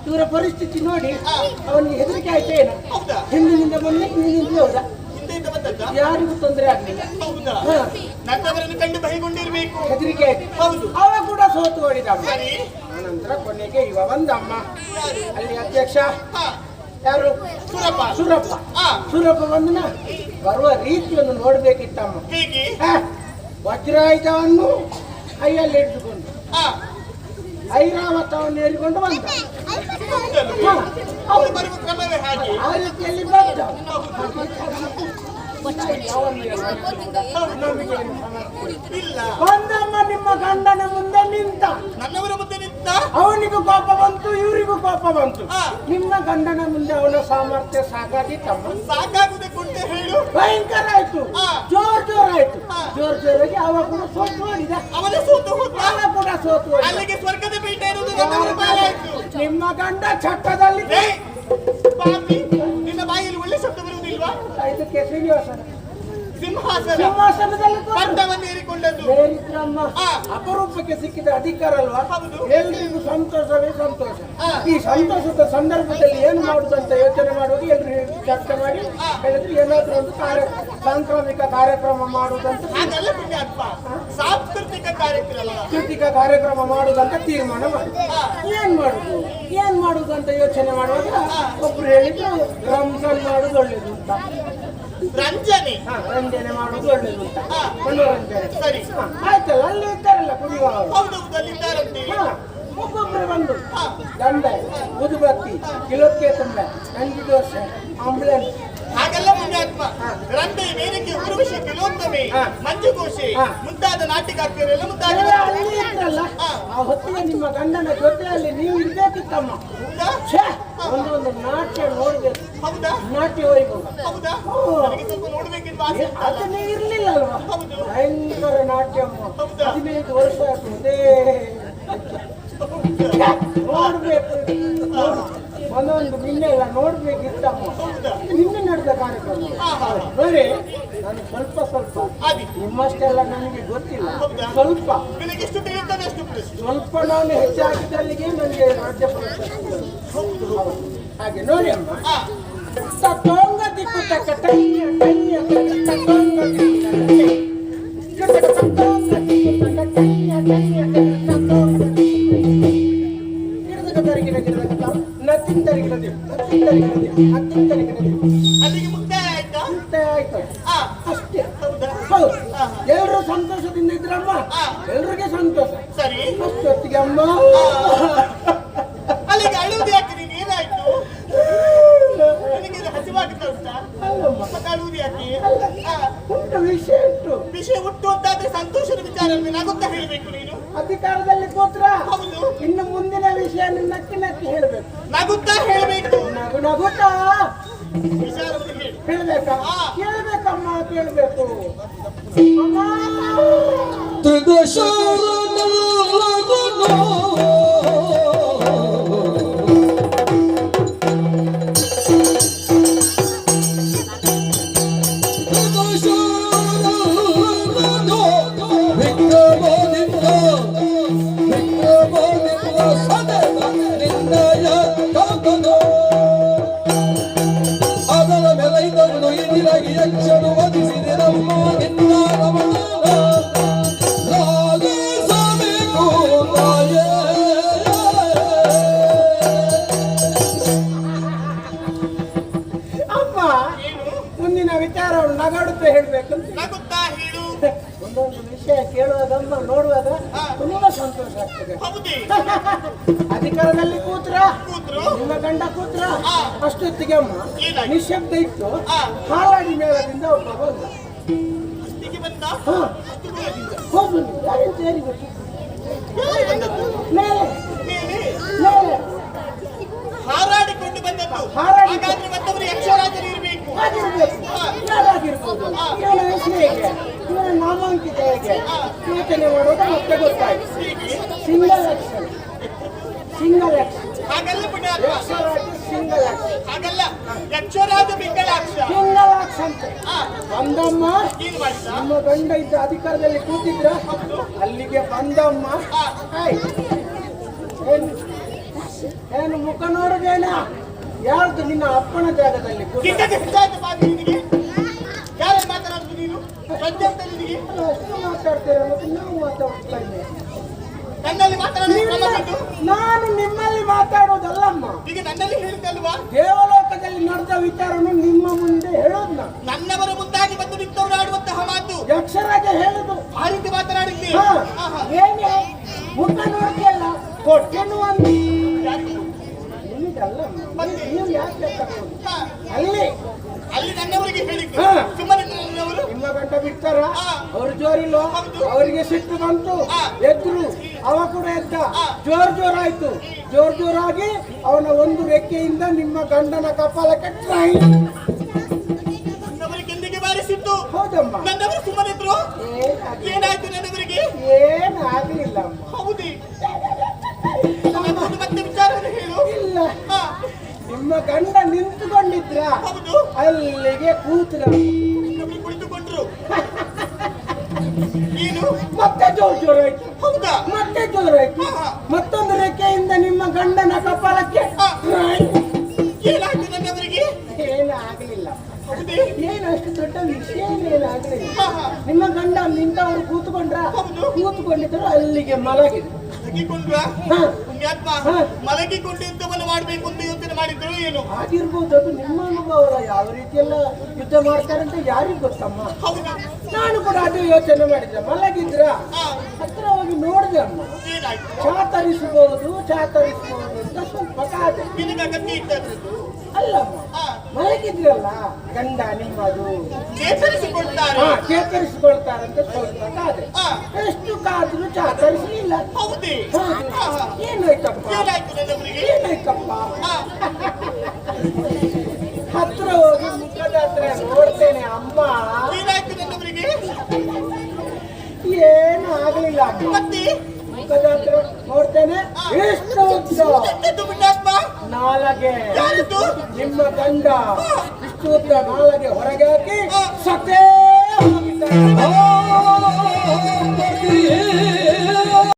ಇವರ ಪರಿಸ್ಥಿತಿ ನೋಡಿ ಅವನಿಗೆ ಹೆದರಿಕೆ ಆಯ್ತೇನು? ಹಿಂದಿನಿಂದ ಬಂದ ಹಿಂದಿನಿಂದ ಹೋದ, ಯಾರಿಗೂ ತೊಂದರೆ ಆಗ್ಲಿಲ್ಲ. ನನ್ನವರನ್ನು ಕಂಡು ಭಯಗೊಂಡಿರ್ಬೇಕು, ಹೆದರಿಕೆ ಆಯ್ತು. ಹೌದು, ಅವ ಕೂಡ ಸೋತು ಓಡಿದ. ಆನಂತರ ಕೊನೆಗೆ ಇವ ಬಂದಮ್ಮ. ಅಲ್ಲಿ ಅಧ್ಯಕ್ಷ ಯಾರು? ಸುರಪ್ಪ. ಸುರಪ್ಪ. ಸುರಪ್ಪ ಬಂದನ ಬರುವ ರೀತಿಯನ್ನು ನೋಡ್ಬೇಕಿತ್ತಮ್ಮ. ಹೇಗೆ? ವಜ್ರಾಯುಧವನ್ನು ಕೈಯಲ್ಲಿ ಹಿಡಿದುಕೊಂಡು ಐರಾವತವನ್ನು ಏರಿಕೊಂಡು ಬಂದ. ಅವರು ಬರುವ ಕ್ರಮವೇ ಹಾಗೆ. ಆ ರೀತಿಯಲ್ಲಿ ಬಂದ. ಬಂದಮ್ಮ ನಿಮ್ಮ ಗಂಡನ ಮುಂದೆ ನಿಂತ. ನನ್ನವರ ಮುಂದೆ ನಿಂತ. ಅವನಿಗೂ ಕೋಪ ಬಂತು, ಇವರಿಗೂ ಕೋಪ ಬಂತು. ನಿಮ್ಮ ಗಂಡನ ಮುಂದೆ ಅವನ ಸಾಮರ್ಥ್ಯ ಸಾಕಾಗಿತ್ತಮ್ಮ. ಸಾಕಾಗುದೆ ಕೊಂಡೆ ಹೇಳು. ಭಯಂಕರ ಆಯ್ತು, ಜೋರಾಯ್ತು. ಜೋರಾಗಿ ಅವ ಕೂಡ ಸೋತು ಓಡಿದ. ಅವನೇ ಸೋತು ಹೋದ. ಅವ ಕೂಡ ಸೋತು ಓಡಿದ. ಅಲ್ಲಿಗೆ ಸ್ವರ್ಗದ ಪೀಠ ಇರುವುದು ನನ್ನವರ ಪಾಲಾಯ್ತು. ನಿಮ್ಮ ಗಂಡ ಚಟ್ಟದಲ್ಲಿ ಪಾಪಿ, ನಿನ್ನ ಬಾಯಲ್ಲಿ ಒಳ್ಳೆ ಶಬ್ದ ಬರುವುದಿಲ್ವಾ? ಇದಕ್ಕೆ ಶ್ರೀನಿವಾಸನ ಸಿಂಹಾಸನದಲ್ಲಿ ಪಟ್ಟವನ್ನು ಏರಿಕೊಂಡದ್ದು ಅಪರೂಪಕ್ಕೆ ಸಿಕ್ಕಿದ ಅಧಿಕಾರ ಅಲ್ವಾ? ಎಲ್ರಿಗೂ ಸಂತೋಷವೇ ಸಂತೋಷ. ಈ ಸಂತೋಷದ ಸಂದರ್ಭದಲ್ಲಿ ಏನು ಮಾಡುದಂತ ಯೋಚನೆ ಮಾಡುವುದು. ಎಲ್ರು ಚರ್ಚೆ ಮಾಡಿ ಹೇಳಿದ್ರೆ ಏನಾದ್ರೂ ಒಂದು ಸಾಂಕ್ರಾಮಿಕ ಕಾರ್ಯಕ್ರಮ ಮಾಡುವುದಂತ, ಸಾಂಸ್ಕೃತಿಕ ಕಾರ್ಯಕ್ರಮ ಮಾಡುವುದಂತ ತೀರ್ಮಾನ ಮಾಡಿ ಏನ್ ಮಾಡುದಂತ ಯೋಚನೆ ಮಾಡುವಾಗ ಒಬ್ರು ಹೇಳಿದ್ರು ರಂಜಾನ್ ಮಾಡುದು ಒಳ್ಳೇದು ಅಂತ. ರಂಜನೆ ಮಾಡುವುದು ಒಳ್ಳೇದು ಅಂತ, ಮನೋರಂಜನೆ. ಸರಿ ಆಯ್ತಲ್ಲ, ಅಲ್ಲಿ ಇದ್ದಾರಲ್ಲ ಕುಡಿಯುವ ಒಬ್ಬೊಬ್ಬರು ಬಂದು ದಂಡ, ಉದುಬತ್ತಿ, ಕಿಲೋಕ್ಕೆ ತುಂಬ, ನಂಜಿ ದೋಸೆ, ಆಂಬುಲೆನ್ಸ್ ಹಾಗೆಲ್ಲ ಪುಣ್ಯಾತ್ಮ. ರಂಬೆ, ವೇದಿಕೆ, ಉರ್ವಶಿ, ಕಿಲೋತ್ತಮೆ, ಮಂಜುಘೋಷೆ ಮುಂತಾದ ನಾಟ್ಯಗಾರ್ತಿಯರೆಲ್ಲ ಅಲ್ಲಿ ಇದ್ರಲ್ಲ. ಆ ಹೊತ್ತಿಗೆ ನಿಮ್ಮ ಗಂಡನ ಜೊತೆಯಲ್ಲಿ ನೀವು ಇರ್ಬೇಕಿತ್ತಮ್ಮ. ಒಂದೊಂದು ನಾಟ್ಯ ನೋಡ್ಬೇಕು. ಹೌದಾ? ನಾಟ್ಯ ವೈಭವ. ಹೌದಾ? ನೋಡ್ಬೇಕಿಲ್ವಾ? ಅದನ್ನೇ ಇರ್ಲಿಲ್ಲ ಅಲ್ವಾ? ಭಯಂಕರ ನಾಟ್ಯಮ್ಮ. 15 ವರ್ಷ ಆಗ್ತದೆ. ನೋಡ್ಬೇಕು, ಒಂದೊಂದು ನಿನ್ನೆಲ್ಲ ನೋಡ್ಬೇಕಿತ್ತಮ್ಮ. ನಿನ್ನೆ ನಡೆದ ಕಾರ್ಯಕ್ರಮ ಬರೀ ನಾನು ಸ್ವಲ್ಪ ನಿಮ್ಮಷ್ಟೆಲ್ಲ ನನಗೆ ಗೊತ್ತಿಲ್ಲ. ಸ್ವಲ್ಪ ನಾನು ಹೆಚ್ಚಾಗಿದ್ದಲ್ಲಿಗೆ ನನಗೆ ರಾಜ್ಯ ಪುರಸ್ಕಾರ. ಹಾಗೆ ನೋಡಿ ಅಮ್ಮ, ತಗೊಂಗ ದಿಕ್ಕು ತಕ್ಕ ಟೈಯ ಟೈಯ ತಗೊಂಗ ಅಲ್ಲಿಗೆ ಮುಕ್ತಾಯ ಆಯ್ತಾ? ಮುಕ್ತಾಯ ಆಯ್ತು ಅಷ್ಟೇ. ಎಲ್ರು ಸಂತೋಷದಿಂದ ಇದ್ರಮ್ಮ, ಎಲ್ರಿಗೆ ಸಂತೋಷ. ಸರಿ, ಅಷ್ಟೊತ್ತಿಗೆ ಅಮ್ಮ ಅಲ್ಲಿಗೆ ಅಳುವುದು ಯಾಕೆ? ನೀನು ಏನಾಯ್ತು? ನನಗೆ ಹಸಿವಾಗ್ತಾ ಉಂಟಾ? ಅಳುವುದು ಯಾಕೆ? ವಿಷಯ ಉಂಟು. ವಿಷಯ ಉಂಟು ಅಂತಾದ್ರೆ ಸಂತೋಷದ ವಿಚಾರ ನಗುತ್ತಾ ಹೇಳ್ಬೇಕು. ನೀನು ಅಧಿಕಾರದಲ್ಲಿ ಕೂತ್ರ ಹೌದು, ಇನ್ನು ಮುಂದಿನ ವಿಷಯ ನಕ್ಕಿ ಹೇಳ್ಬೇಕು. ನಗುತ್ತಾ ಹೇಳ್ಬೇಕು. ನಗುತ್ತಾ ವಿಚಾರವನ್ನು ಹೇಳ್ಬೇಕಾ? ಕೇಳ್ಬೇಕಮ್ಮ, ಕೇಳ್ಬೇಕು. ಮುಂದಿನ ವಿಚಾರವನ್ನು ನಗಾಡುತ್ತಾ ಹೇಳ್ಬೇಕು. ನಗುತ್ತಾ ಹೇಳು. ಒಂದೊಂದು ವಿಷಯ ಕೇಳುವಾಗಮ್ಮ ನೋಡುವಾಗ ತುಂಬಾ ಸಂತೋಷ ಆಗ್ತದೆ. ಅಧಿಕಾರದಲ್ಲಿ ಕೂತ್ರ ನಿಮ್ಮ ಗಂಡ ಕೂತ್ರ ಅಷ್ಟೊತ್ತಿಗೆ ಅಮ್ಮ ನಿಶಬ್ದ ಇತ್ತು. ಹಾಲಾಡಿ ಮೇಳದಿಂದ ಒಬ್ಬ ಬಂದ. ಹೋಗು ಸೇರಿ ಹಾರಾಡಿಕೊಂಡು ಬಂದದ್ದು. ಹಾಗಾದ್ರೆ ಮತ್ತೊಬ್ಬರು ಯಕ್ಷರಾಜರು ಇರಬೇಕು. ಯಾರಾಗಿರ್ಬೋದು, ಇವನ ಹೆಸರು ಹೇಗೆ, ಇವನ ನಾಮಾಂಕಿತ ಹೇಗೆ ಯೋಚನೆ ಮಾಡೋದು ಮತ್ತೆ ಗೊತ್ತಾಯ್ತು. Single action. ಹಾಗಲ್ಲ ಸಿಂಗಲ್ ಆಕ್ಷನ್. ಹಾಗಲ್ಲ, ಯಕ್ಷರಾಜ ಪಿಂಗಳಾಕ್ಷ ಅಂತ ಬಂದಮ್ಮ. ನಮ್ಮ ಗಂಡ ಇದ್ದ ಅಧಿಕಾರದಲ್ಲಿ ಕೂತಿದ್ರ, ಅಲ್ಲಿಗೆ ಬಂದಮ್ಮ. ಏನು ಮುಖ ನೋಡುದೇನಾ? ಯಾರ್ದು ನಿನ್ನ ಅಪ್ಪನ ಜಾಗದಲ್ಲಿ ಕೂತ? ಕಿಂಡಕ್ಕೆ ಹೆಚ್ಚಾಯ್ತು ಪಾಪಿ ನಿನಗೆ. ಯಾರು ಮಾತನಾಡುದು ನೀನು? ಸದ್ಯ ಅಂತ ನಿನಗೆ ಅಷ್ಟು ಮಾತಾಡ್ತೀರ ಮತ್ತೆ ನಾವು ಮಾತಾಡ್ತಾ ಇದ್ದೇವೆ. ನನ್ನಲ್ಲಿ ಮಾತನಾಡುವ ಕ್ರಮ ಬಿಟ್ಟು ನಾನು ನಿಮ್ಮಲ್ಲಿ ಮಾತಾಡೋದಲ್ಲಮ್ಮ. ಈಗ ನನ್ನಲ್ಲಿ ಹೇಳಿದ್ದಲ್ವಾ? ದೇವಲೋಕದಲ್ಲಿ ನಡೆದ ವಿಚಾರನು ನಿಮ್ಮ ಮುಂದೆ ಹೇಳೋದು ನಾನು. ನನ್ನವರ ಮುಂದಾಗಿ ಬಂದು ನಿಂತವರು ಆಡುವಂತಹ ಮಾತು ಯಕ್ಷರಾಜ ಹೇಳುದು ಆ ರೀತಿ ಮಾತನಾಡಿದ್ದೆ. ಏನೇ ಮುಖ ನೋಡ್ತಿಯಲ್ಲ ಕೊಟ್ಟೆನು ಅಂದು ನಿಮಗಲ್ಲಮ್ಮ. ನೀವು ಯಾಕೆ ತಗೊಂಡು ಅಲ್ಲಿ ಅಲ್ಲಿ ನನ್ನವರಿಗೆ ಹೇಳಿದ್ದು ಹಾ. ಸುಮ್ಮನೆ ನನ್ನವರು ನಿಮ್ಮ ಗಂಟ ಬಿಡ್ತಾರ? ಹಾ. ಅವ್ರು ಜೋರಿಲ್ಲೋ? ಅವರಿಗೆ ಸಿಟ್ಟು ಬಂತು, ಎದ್ರು. ಅವ ಕೂಡ ಎದ್ದ, ಜೋರಾಯ್ತು. ಜೋರಾಗಿ ಅವನ ಒಂದು ರೆಕ್ಕೆಯಿಂದ ನಿಮ್ಮ ಗಂಡನ ಕಪಾಲಕ್ಕೆ ಟ್ರೈ. ನನ್ನವರಿಗೆ ಎಂದಿಗೆ ಬಾರಿಸಿತ್ತು. ಹೌದಮ್ಮ. ನನ್ನವರು ಸುಮ್ಮನಿದ್ರು. ಏನಾಯ್ತು ನನ್ನವರಿಗೆ? ಏನಾಗಲಿಲ್ಲಮ್ಮ. ಹೌದಿ ಮತ್ತೆ ವಿಚಾರವನ್ನು ಹೇಳು. ಇಲ್ಲ, ಹಾ. ನಿಮ್ಮ ಗಂಡ ನಿಂತುಕೊಂಡಿದ್ರ ಹೌದು. ಅಲ್ಲಿಗೆ ಕೂತ್ರ ನಮ್ಮಲ್ಲಿ ಕುಳಿತುಕೊಂಡ್ರು. ನೀನು ಮತ್ತೆ ಜೋರಾಯ್ತು. ಹೌದಾ? ಮತ್ತೆ ಜೋರಾಯ್ತು. ಹಾ. ಮತ್ತೊಂದು ರೆಕ್ಕೆಯಿಂದ ನಿಮ್ಮ ಗಂಡನ ಕಪಾಲಕ್ಕೆ ಹಾ. ಟ್ರೈ. ಏನಾಯ್ತು ನನ್ನವರಿಗೆ? ಏನಾಗಲಿಲ್ಲ. ಹೌದೇ? ಏನು ಅಷ್ಟು ದೊಡ್ಡ ವಿಷಯ ಏನಾಗಲಿಲ್ಲ. ಹಾ, ಹಾ. ನಿಮ್ಮ ಗಂಡ ನಿಂತವರು ಕೂತ್ಕೊಂಡ್ರ? ಹೌದು. ಕೂತ್ಕೊಂಡಿದ್ರು, ಅಲ್ಲಿಗೆ ಮಲಗಿದ್ರು. ಮಲಗಿಕೊಂಡ್ವಾ? ಹಾ. ಪುಣ್ಯಾತ್ಮ ಹಾ. ಮಲಗಿಕೊಂಡು ಯುದ್ಧವನ್ನು ಮಾಡಬೇಕು ಅಂತ ಯೋಚನೆ ಮಾಡಿದ್ರು ಏನು? ಆಗಿರ್ಬೋದು, ಅದು ನಿಮ್ಮ ಅನುಭವ. ಯಾವ ರೀತಿಯೆಲ್ಲ ಯುದ್ಧ ಮಾಡ್ತಾರೆ ಅಂತ ಯಾರಿಗೂ ಗೊತ್ತಮ್ಮ. ಹೌದು. ನಾನು ಕೂಡ ಅದೇ ಯೋಚನೆ ಮಾಡಿದ್ದೆ. ಮಲಗಿದ್ರ ಹಾ. ಹತ್ರ ಹೋಗಿ ನೋಡಿದೆ ಅಮ್ಮ. ಏನಾಯ್ತು? ಚಾತರಿಸಬಹುದು ಅಂತ ಸ್ವಲ್ಪ ಕಾದೆ. ನಿನಗೆ ಅಗತ್ಯ ಇದ್ದದ್ದು ಅಲ್ಲಮ್ಮ, ಹಾ. ಮಲಗಿದ್ರಲ್ಲ ಗಂಡ ನಿಮ್ಮದು ಚೇತರಿಸಿಕೊಳ್ತಾರೆ. ಚೇತರಿಸಿಕೊಳ್ತಾರಂತ ಸ್ವಲ್ಪ ಕಾದೆ. ಹಾ. ಎಷ್ಟು ಕಾದ್ರು ಚಾತರಿಸಲಿಲ್ಲ. ಹೌದೇ? ಹೌದು. ಹಾ, ಹಾ. ಏನಾಯ್ತಪ್ಪ? ಏನಾಯ್ತು ನನ್ನವರಿಗೆ? ಏನಾಯ್ತಪ್ಪ? ಹಾ. ಹತ್ರ ಹೋಗಿ ಮುಖದ ಹತ್ರ ನೋಡ್ತೇನೆ ಅಮ್ಮ. ಏನಾಯ್ತು ನನ್ನವರಿಗೆ? ಏನು ಆಗ್ಲಿಲ್ಲ ಅಮ್ಮ. ಮತ್ತೆ ಮುಖದ ಹತ್ರ ನೋಡ್ತೇನೆ, ಎಷ್ಟು ಉದ್ದ ಎಂತದ್ದು ಪುಣ್ಯಾತ್ಮ? ನಾಲಗೆ. ಯಾರದ್ದು? ನಿಮ್ಮ ಗಂಡ ಇಷ್ಟು ಉದ್ದ ನಾಲಗೆ ಹೊರಗೆ ಹಾಕಿ ಸತ್ತೇ ಹೋಗಿದ್ದಾನೆ.